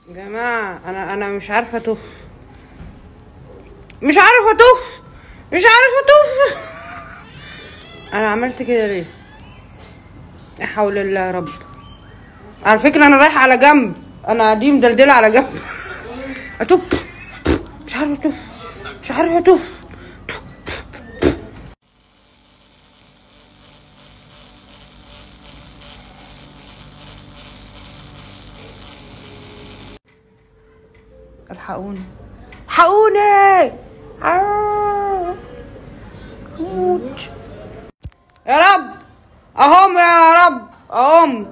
يا جماعة انا مش عارفة اتوف، مش عارفة اتوف، مش عارفة اتوف. انا عملت كده ليه؟ لا حول الله يا رب. على فكرة انا رايحة على جنب، انا دي مدلدلة على جنب. اتوف، مش عارفة اتوف، مش عارفة اتوف. الحقوني، الحقوني، اموت يا رب. اهم يا رب اهم.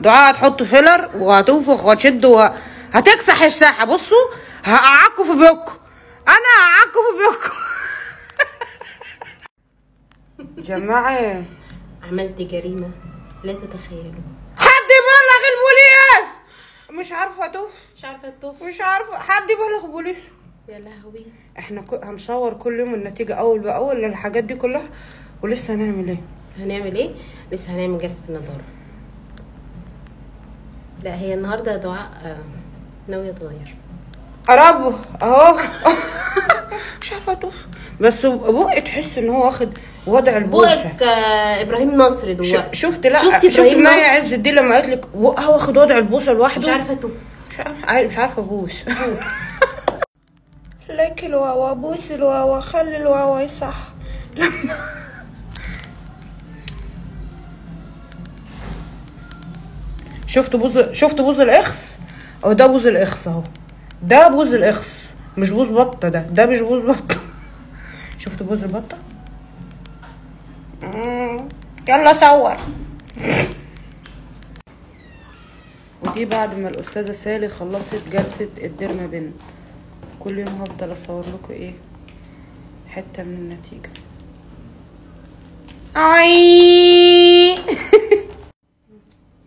دعاء هتحط فيلر وهتنفخ وهتشد هتكسح الساحه. بصوا هقعدكوا في بيوتكم، انا هقعدكوا في بيوتكم. جماعه عملت جريمة لا تتخيلوا. حد يبلغ البوليس. مش عارفه اتوف، مش عارفة الطفل. مش عارفه. حد يبلغ البوليس. يا لهوي. احنا هنصور كل يوم النتيجه اول باول للحاجات دي كلها. ولسه هنعمل ايه؟ هنعمل ايه؟ لسه هنعمل جلسة النضارة. لا هي النهارده دعاء ناوية تغير. قرب اهو. مش عارفه اتوف، بس بقى تحس ان هو واخد وضع البوسه. بقك ابراهيم نصر دلوقتي. شفت؟ لا شفتي شفت ابراهيم مايا عز الدين لما قالت لك بقها واخد وضع البوسه لوحده. مش عارفة اتوف، مش عارفه ابوس. لك الواوا، بوس الواوا، خلي الواوا يصح. شفت بوز الاخس؟ اهو ده بوز الاخس اهو، ده بوز الاخس مش بوز بطه. ده مش بوز بطه. شفت بوز البطه؟ يلا صور. ودي بعد ما الاستاذه سالي خلصت جلسه الديرما بن. كل يوم هفضل اصور لكم ايه حته من النتيجه. اي.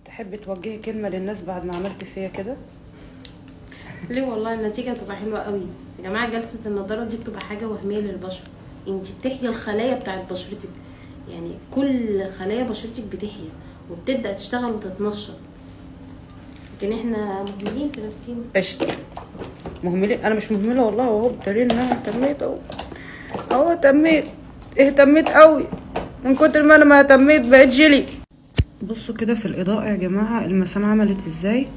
تحبي توجهي كلمه للناس بعد ما عملت فيا كده؟ ليه والله النتيجة هتبقى حلوة قوي يا جماعة. جلسة النضارة دي بتبقى حاجة وهمية للبشر. انت بتحيي الخلايا بتاعت بشرتك، يعني كل خلايا بشرتك بتحيا وبتبدأ تشتغل وتتنشط. لكن احنا مهملين في نفسينا. قشطه مهملين. انا مش مهمله والله، اهو بدليل ان انا اهتميت اهو. اهتميت قوي. من كتر ما انا ما اهتميت بقيت جيلي. بصوا كده في الاضاءه يا جماعه المسام عملت ازاي.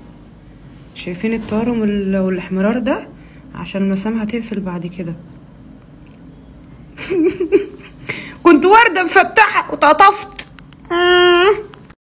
شايفين التورم والاحمرار ده؟ عشان المسام هتقفل بعد كده. كنت ورده مفتحه واتقطفت.